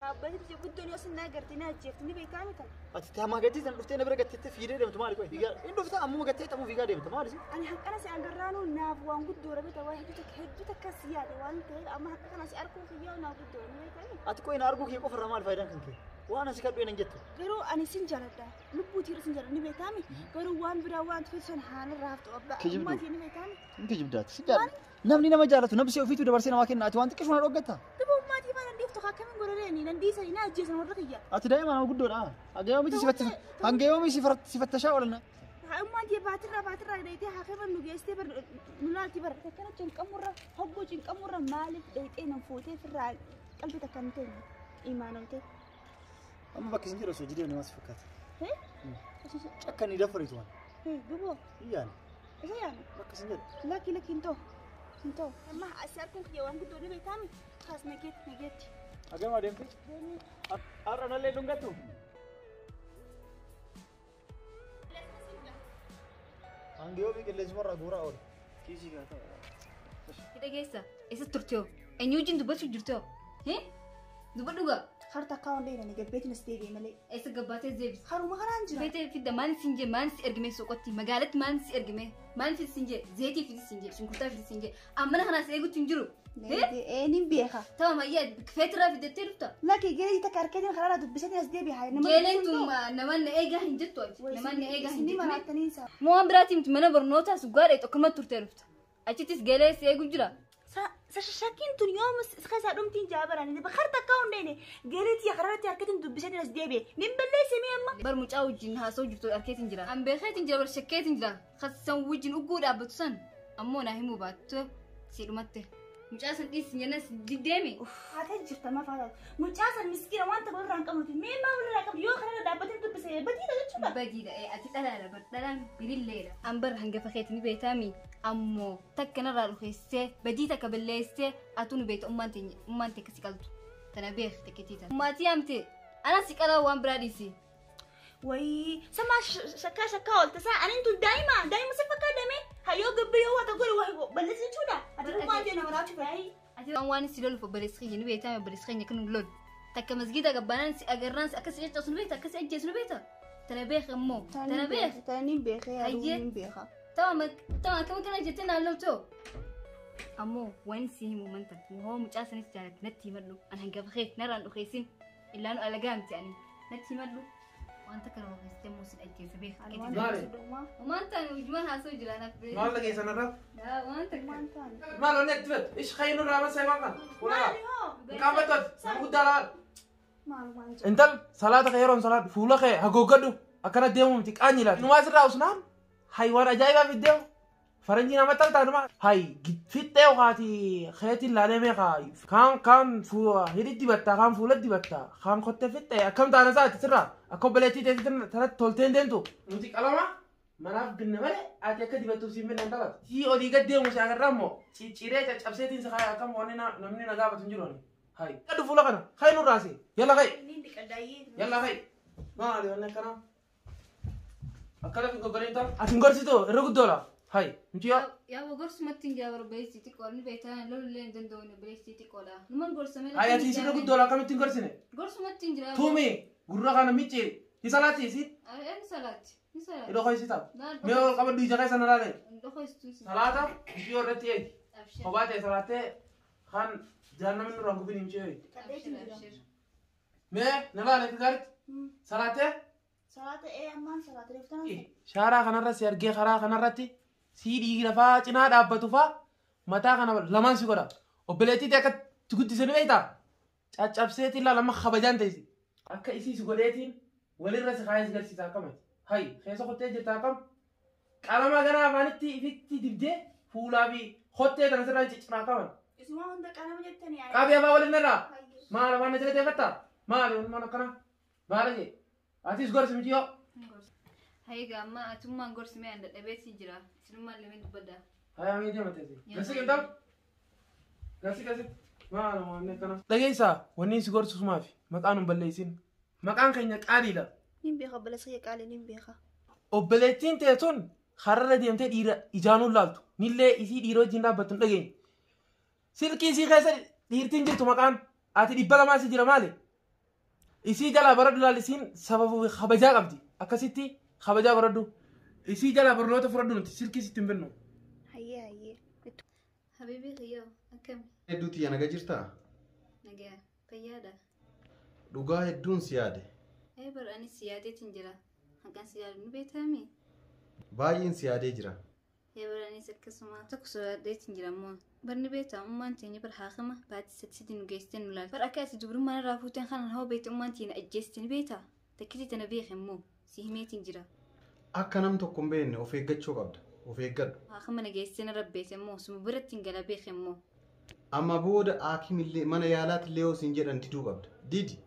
أبدي تقول دنيا سنة قرتنا جفتني بيكامل. أتتهم قديت أنا رفتي نبرة قديت في ريدة متماري كوي فيجا إنه فتح أمو قديت أمو فيجا ديم تماري أنا حق أنا سأقرانو ناب وان قد دورة بتواهي هدوتك كسيادة وان تهل أما حق أنا سأركو فيا وناب قد دورة بيكامل. أتكوي نارجو كي كفر رمال فايدان كنكي وأنا سكر بين جت. قالوا أنا سنجرة ده نبوتي رسنجرة بيكامل. قالوا وان برا وان تفسون حال رافت أبا ما تيني بيكامل. إنك جبدات سجال نمني نما جالته نبسي وفيتو دبرسينا واكن أتوان تكش وانا روقتها. تبغى ما تيجي أنا ديفتو كم قررني نندي سرينا جيسن ورقية. أتدايما أنا أقول أنا أجاوب ميسي فت هنجاوب ميسي سفت تشاورنا. ما تيجي باترة دايتي حكيم إنه جيستي بر نلاتي بر كنا جن كم مرة حبوا جن كم مرة مالك دايتي نفوتي في الرعل قلبي تكنتين إيمانهم تي. أما بكسر جرو سجدي أنا ما سفكت. هي؟ أكني دفرت وان. هي دبوا. يعني. إيش يعني؟ بكسر جرو. لكن انتو ما أسألكم في يوم قدوني بيتامي خلاص نجيت. أجا ما ديمتي؟ أنا اللي دونغاتو. أنجيو بيك اللي زمر أقورا أول. كيسي كذا. كده جيسا إيش ترتيو إنيوجين دبتو جرتيو هه دبتوغا خرطة كون لينا نجيب بيت نستيجي ملي. إيش قباتة زيبس خرو ما خرانجنا. بيت في دمان سنجة مانس إرجمي سوقتي مقالة مانس إرجمي مان في السنجة زيتي في السنجة شنكوتا في السنجة أما أنا خلاص إيجو تنجرو إيه نبيها. تمام يا كفترة في الدتيرتا لكن جري تكاركين خلاص دبسني نستيجي هاي. جيلنتم نمان إيجا هنجتوا نمان إيجا هنجتوا. مو أمبراتي متمنى برنوتا سجارة أكمل ترتيرفت أشتيس جالس إيجو جرا سشاكين تون يوم خلاص أدوم جابراني دي بخرت كون ديني قريت يا خرات يا كتن دبسني نستيجي من بالله سمي أما برمج أو جنها سوجت أركيت إنجرا أم بخيت إنجرا برشكيت إنجرا خاصة وجن أقول أبتسن أمونا هم بات سيرمته مش أصل إيش الناس قدامي هذا جفت ما فعل مش أصل مسكينة وأنت بقول رانك أموتي مين ما ولا رانك يو خلنا دابتين تبصي بدينا بدينا أكيد لا بدلان بالليل أمبر هنجا فخيتني بيتامي أمو تكنا رالوخيسة بديتا كبليسة أتوني بيت أمانتي كسيكالتو تنبيه تكتيتا أماتي أمتي أنا سيكالا وان براديسي وي سما شكا قلت سا أنا أنتو دايما سفكا دمي هيو قبي هو تقول وهو بلسي شودا أتلو ما أنتي نمراتي فهي أتلو أنواني سيلولو فبريسخي ينبي يتامي بريسخي يكونوا لول تكا مسجدا قبانان أجرنان أكسي إيش تصل بيتا أكسي إيش تصل بيتا تنبيه أمو تنبيه تنبيه هي تمام كم كنا جتنا لوتو أمو وين سيهم ومنتن وهو مجالس نستعد نتي مدلو أنا هنجا بخيت نرى إنه خيسين إلا إنه ألقامت يعني نتي مدلو وأنت كانوا خيستين موسى أجي سبيخ وما أنت وجمالها سوجل أنا في ما لقي سنة رب لا وأنت ما لو نكتبت إيش خينو رامس سيبان ولا نكابتت نقول دلال أنت صلاة خيرون صلاة فولا خير هجوجدو أكنا ديمو متك أني لا نواز راوسنام حيوان أجايبا في الديو فرنجينا مثل تانما هاي في الديو خاتي خيتي اللالمي خاي كان فو هيدي بتا كان فولت دي بتا كان خدت في الديو كم تانا ساعة تسرع أكو بلتي تسرع ثلاث تولتين دينتو نوتيك ألما مناف قلنا ملء أتيك دي بتو سيمين نندلت تي أودي قد ديو مشاعر رامو تيري تشابسيتين سخايا كم واننا نمني نجابة تنجروني هاي كده فولا كنا خاي نور راسي يلا خاي يلا خاي ما عليه وانا كنا أكلم في قبرين تام أتنقرسي تو الرجل دولا هاي نجيا يا وقرص ما تنجا بربيستي تقولني بيتان لو اللي عندنا بريستي تقولا نمان قرص ما هاي أتيسي الرجل دولا كم تنقرسينه قرص ما تنجا تومي قرنا كنا ميتشي هسالاتي سي أنا سالات إذا خايس تاب ميول كم دوي جاكاي سنرالين سالاتا نجيا رتيه خباتة سالاتة خان جانا من رانكو بين نجيا مه نلا نفكرت سالاتة صلاة إيه أمان صلاة رفتنا شارع خنارة سيرجع خرا خنارتي سيدي غرفة جنا دابة توفا متى خنا لمان سيقولا وبلتي تك تقول تسنو إيتا أبسيتي لا لما خبجان تيسي أكا إسي سيقولتين ولي رأس خايس قرسي تاكم هاي خيسو خطة جتاكم كلام أجنا فانتي فيتي تبدأ فولا بي خطة تنسرع تجتاكم اسمه عندك أنا مجتني يعني كابي أبا ولي نرا ما لما نجري تفتا ما لي ما نكنا بارجي أتيس قرص متيو هاي جامع ثم قرص ما عند البيت سجرا ثم اللي من بدأ هاي أمي دي متى زي كسي كنتم كسي ما أنا ما نكنا دقيسا ونيس قرص ما في مكانهم بليسين مكان كينك قليلا نبيها بلسية قالي نبيها وبلتين تيتون خرر دي أمتى دير إجانو لالتو نيلة إسي ديرو جندا بتون دقين سيركي سي خيسر ديرتين جلتو مكان أتي دبلا ما سجرا مالي isii jalaa baradhu laal isiin sababa kabajaa qabdi akkasitti kabajaa baradhu isii jalaa barnoota fudhadhu nuti silkii sitti hin bennu. Hayyee. Habiibii xiyyoo akkami? Hedduuti yaa naga jirtaa? Nagaa fayyaadha. Dhugaa hedduun si yaade. Bara anis si yaadeetiin jira. Hanqan si yaadu ni beekame? Baay'een si yaadee jira. Bara anis akkasuma tokko sodaadeetiin jira immoo. Barni beektaa ummaan teenya bara haakama baati sadii nu geessitee nu laal. Bara akka ati dubrummaa irraa fuuteen kanan hoo beekte ummaan teenya ajjeessitee ni beektaa? Takkiti tana beek immoo si himeetiin jira. Akka nam tokko hin beekne of eeggachuu qabda. Of eeggadhu. Haakama na geessitee na rabbeete immoo suma biratti hin gala beek immoo. Amma booda haakimillee mana yaalaatti yoo siin jedhan diduu qabda. Didi.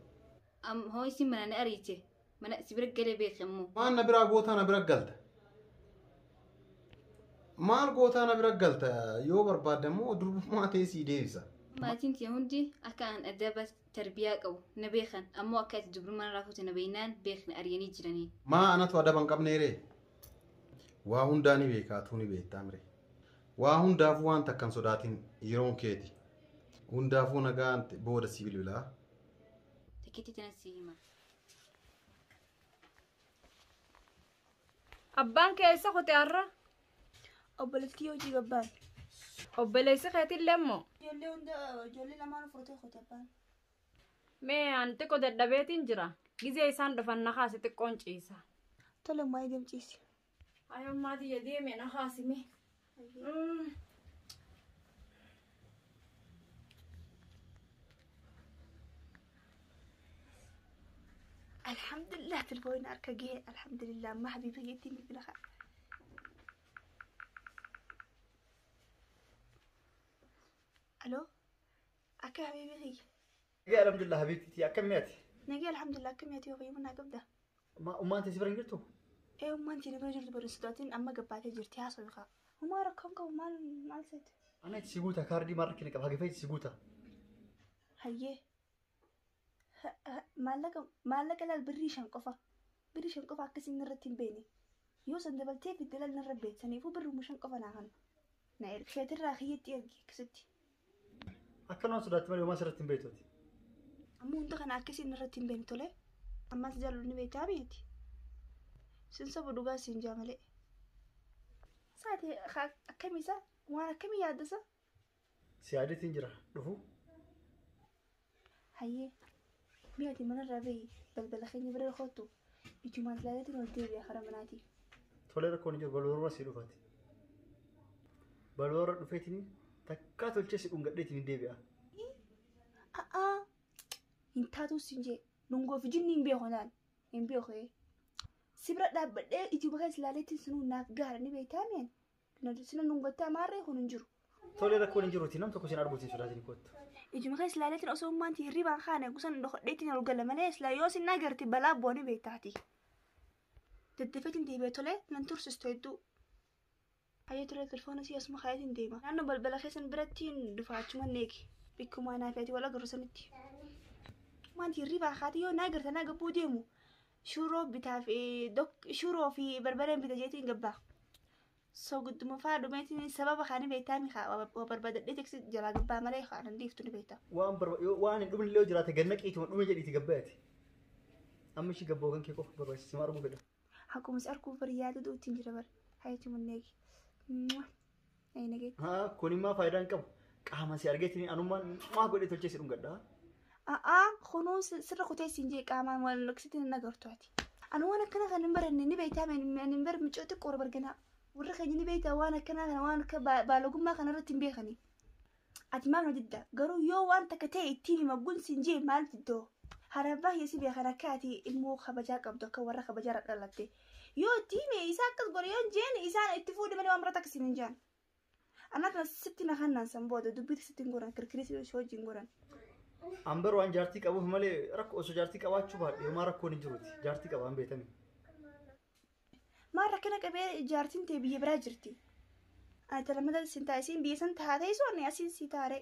Hoo isin mana na ariite mana si bira galee beek immoo. Maal na biraa gootaa na bira galta? Maal gootaa na bira galta yoo barbaadda immoo durbummaa ta'ee sii deebisa. Maatiin tiyya hundi akka an adaba tarbiyaa qabu na beekan ammoo akka ati dubrummaa irraa fuute na beeynaan beekna ariyanii jiranii. Maa anatu adaba hin qabneeree? Waa hundaa ni beekaatuu ni beektaa mire. Waa hundaafuu waan takkan sodaatiin yeroon keeti. Hundaafuu nagaan booda si bilbilaa. Takkiti tana si hima. Abbaan keessa kote har'a? Obboleettii hojii gabbaan. Obboleessi keetillee immoo? Ijoollee lamaan furtee kote abbaan. Mee aan xiqqoo dadhabeetiin jira. Gizee isaan dhufan na kaase xiqqoon ciisa. Tole maayii deemciisi. Ayommaa tiyya deeme na kaasime. Alhamdulillah telefoon harka gahee alhamdulillah amma habiiba geettiin bilbila kaa. Aloo akka habiibi kiyya. Nagee alhamdulillah habiibti akkami ati? Nagee alhamdulillah akkami ati yoo fayyummaa naa qabda? Ummaan teessi bira hin jirtu? Ummaan tiin bira jirtu bari sodaatiin amma gabbaatee jirti haasoo kaa. Umaa rakkoon qabu maal seete? Ana itti si guuta kaardii maal rakkina qaba hagifee itti si guuta. Hayyee. Maallaqa laal birrii shan qofa akkasiin irratti hin beekne yoo san dabaltee fidde laal narra beeksaniifuu birrii shan qofa naa kana na ergeetirraa kiyyetti erge akkasitti. Akkanuma sodaatti malee homaa sirratti hin beektooti. Ammoo hunda kana akkasiin irratti hin beekne tole ammas jaallu ni beektaa beekti. Sin saba dhugaa siin jaa malee. Saati akkamiisa waan akkamii yaaddasa? Si yaadeetiin jira dhufu. Hayyee. Miyaati manarraa bahi balbala keenya bira kootu ijumaan ilaalaatiin ol deebi'a karaa manaati. Tolee rakkoon jiru balbarra si dhufaati. Balbarra dhufeetiin takkaa tolchee si dhungadheetiin hin deebi'a. Hin taatuus hin jee dhungoof jinni hin beeku naan hin beeku. Si bira dhaabbadhee ijuma keessa ilaaleetiin sunuu naaf gaara ni beektaa meen sina dhungattaa maarree kun hin jiru. Tolee rakkoon hin jiruuti nam tokko sin arguutiin sodaatiin kottu. Ijuma keessa ilaaleetiin osoo ummaanti hirribaan kaane gusan dhokodheetiin ol gala malee silaa yoo sin agarti balaa booni beektaati. Daddafeetiin deebi'ee tolee nan tursistu hedduu. Hayyee tolee telefoona si asuma kaayatiin deema. Naannoo balbala keessan birattiin dhufaachuma neeki. Bikkumaa naafeeti wal agarru sanitti. Ummaanti hirribaa kaati yoo naa agarta naa gabbuu deemu. Shuroo fi barbareen bita jeetiin gabbaa. So gudduma faa dhumeetiin sababa kaanii beektaa mihaa barbaadadhee teksi jalaa gabbaa malee kaanan dhiiftu ni beektaa. Waan hin dhumne illee jiraate ganna qiituma dhume jedhiiti gabbaati. Amma ishii gabboo kan kee qofa barbaachisa maa arguu fedha. Akkuma si arguuf bari yaada duutiin jira bara. Hayyatu munneegi. Nagee. Kun immoo faayidaa hin qabu. Qaama si argeetiin anummaan maa godhee tolchee si dhungadhaa. Kunuu sirra kutee siin jee qaamaan wal loqsitiin hin agartu ati. Anu waan akkana kan hin baranne ni beektaa hin bar micooti qoora barganaa. Warra keenya ni beektaa waan akkanaa kana waan akka baalogummaa kanarratti hin beekani. Ati maal na didda garuu yoo waan takka ta'e ittiin hima gunsiin jee maal diddoo. Harabbaa keessi beekan akka ati immoo kabajaa qabdu akka warra kabajaa dhalatte. Yoo itti hime isaa akkas godhe yoo jeen isaan itti fuudhe malee waan biraa takka siin hin jaan. Anaa sitti na kannaan san booda dubbiitti sitti hin goran kirkirii hojii hin goran. Ambar waan jaartii qabuuf malee rakkoo osoo jaartii qabaachuu baadhee homaa rakkoon hin jiruuti. Jaartii qabaan beekame. Maal rakkina qabee jaartiin ta'e biyya biraa jirti. Ani talamada sin taa'e siin biyya san taatee soonni asiin si taare.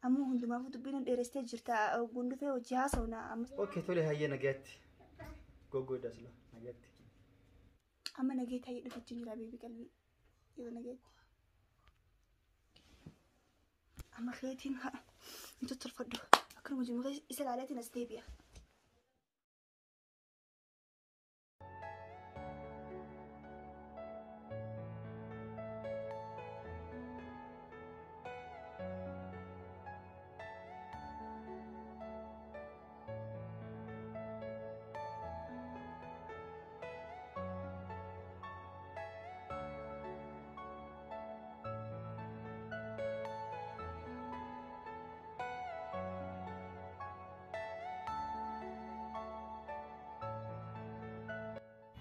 Ammoo hundumaafuu dubbiin dheerestee jirta gundufee hojii haasawna. Okkee tolee hayyee nagaatti. Goggoo dasla nagaatti. Amma nageetti hayyee dhufachuun jira beebii qalbii. Yoo nageetti. Amma keetiin haa. Itu terfadu. Aku mau jumpa Israel itu nasi dia.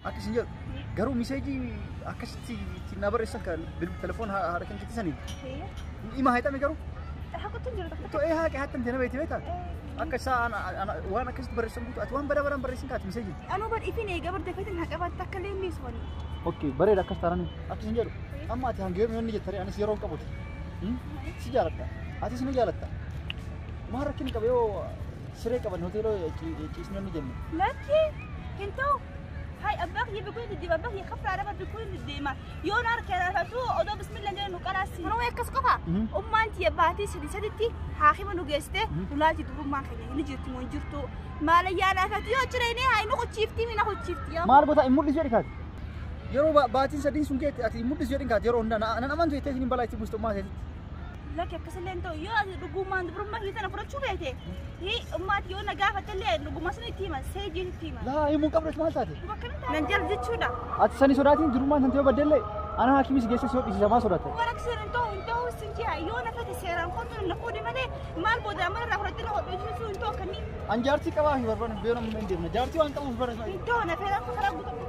Akkasii jedhu garuu miseejii akkasitti ittiin na barreessan kan telefoon haadha kan jettisanii ima haixame garuu Hakutu jiru. to haaqe hattan tana beekte beektaa akka isaa waan akkasitti barreessan guutuu ati waan badaa barreessan kaati miseejii. Anuu bad ifin eega bar defetin haqabaatti akka leemmis wali. Okay bareeda akkas taanani akkasii jedhu amma ati hangeerni yoonni jettare anis yeroo qabuti si jaalatta atis ni jaalatta maal rakkin qabe yoo siree qaban hoteeloo ciisnee ni jenne. Lakki hintuu هاي أباك يبكون الدم أباك يخف على ربك بكون الدم يونار كذا فتو أدو بسم الله جل نقراسي هو يكس قفا أنت يباتي سدتي حاكم نجسته ولا تدور ما خليه نجرت من جرتو ما لي أنا فتيو تريني هاي نقول شيفتي من نقول شيفتي ما أربطها إمور لجيرك يرو باتي سدين سونكت أتي إمور لجيرك يرو أنا أمان زي تهين بلاي تبص توما لك يكسل أنتو يو رجومان دبر ما هي تنا فرد شو بيته هي أمات يو نجاح فتلي رجومان سنة تيما سيجي تيما لا هي مو قبل ما تاتي ننجل زيت شو ده أتساني سراتين درومان هنتيو بدل أنا حكيمي سجيس سوق إيش ما سراتة ورك سير أنتو سنتي يو نفتح سيران خذ نقودي ماله مال بودا مرة فرد له بيجي أنتو كني أنجارتي كواهي بربنا بيرم من ديرنا جارتي وأنت مو بربنا أنتو نفعل خراب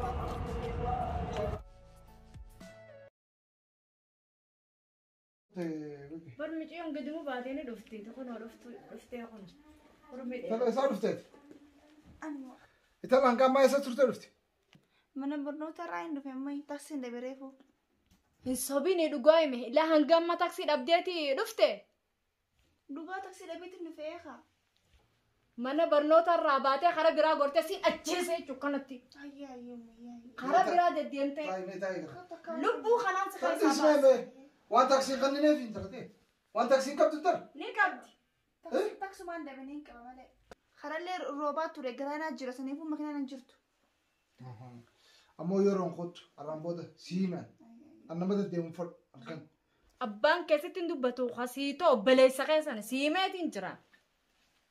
برمجي يوم قدموا بعدين رفتي تكون رفتي هون ترى صار رفتي أنا طبعا كان ما يصير رفتي من برنو ترى إنه في ماي تاكسي ده بريفو الصبيني دقايمه لا هنقام ما تاكسي أبديتي رفتي دوبا تاكسي ده بيت إنه فيها من برنو ترى بعدين خرب برا قرطة سين أجهزة شكانتي هاي خرب برا ددينتي طيب لبو خلاص خلاص خلاص اسمه وان تاكسي خلينا في انترنت وان تاكسي كم تقدر نيكابدي تاكسي ما عنده بنين كمان خرالي روبات توري جرانا جرا سنيفو مكان نجرتو أما يورون خد أرامبودا سيمان أنا ما تديهم فرد أكن أبان كيسة تندبتو خسيتو بلي سقيسان سيمات انجرا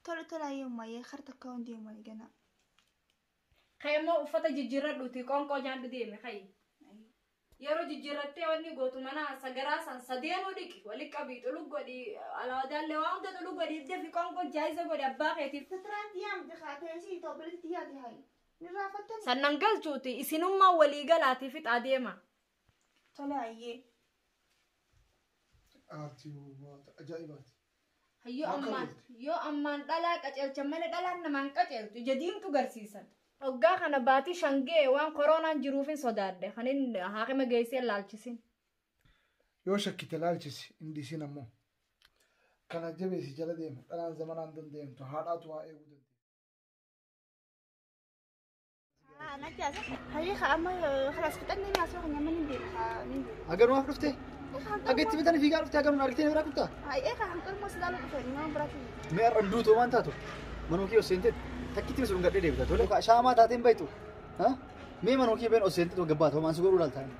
تلا يوم ما يخر تكون ديوم ما يجنا خيمو فتا جيجيرا دوتي كونكو جان ديمي خي yeroo jijjiirrattee wanni gootu mana sagaraa san sadeenuu dhiqi wali qabii xulug godhi alawadaallee waan hunda xulug godhi iddeefi qoonqoo jaayisa godhi abbaa keetiif تتراتيام دخاتيسي توبلت تيادي هاي نرافتني sannan galchuuti isinummaa walii galaatiifit adeema تلا أيه أجايبات yoo ammaan dhalaa qaceelchan malee dhalaan namaan qaceeltu ija diimtu garsiisan hoggaa kana baatii shangee waan koronaan jiruufin sodaadde kanin haaqima geessee laalchisin yoo shakkite laalchisi indisiin ammoo kana jabeesi jala deema dhalaan zamanaan dandeemtu haadhaatu waa eeguu dandeema. هاي خامة خلاص كتبنا الناس روح نعمل ندير أجر ما فرفته أجت بدنا في قارفته أجر من أركتين وراك بتاع هاي إيه خام كل ما سلالة بفرنا ما براتي ما ردوت وما أنتاتو منوكي وسنتت تكتي بس ونقدر ديبتا تقول شاما تاتين بيتو ها مي منوكي بين وسنتت وجبات هو ما نسقور ولا الثاني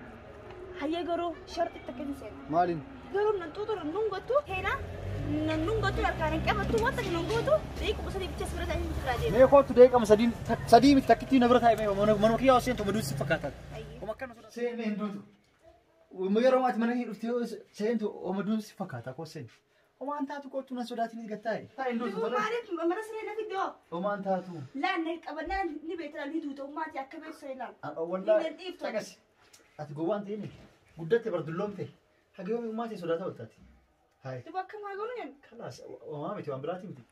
هاي جرو شرط التكني سين مالين جرو ننتظر ننقطو هنا ننقطو لكان كابتو وقت ننقطو ديك بس اللي بتشس برا تعين تراجع ما يخوت تديك أم سديم تكتي نبرة هاي منوكي وسنتت ومدوس فكاتات وما كانوا سين مين دوتو وميرو ما تمنى يفتيو سنتت ومدوس فكاتات كوسين وما أنتاتو كنتو نسوداتي نيجاتاي هاي دوتو ما عارف مرة سنة في الدوا وما أنتاتو لا نقبلنا نبيت لا ندوتو ما تأكل سيلان والله تكسي أتقوان تيني قدرت بردلهم تي حقيقة ما تي سوداتا وتاتي هاي تبغى كم هقولين خلاص وما متي وان براتي متي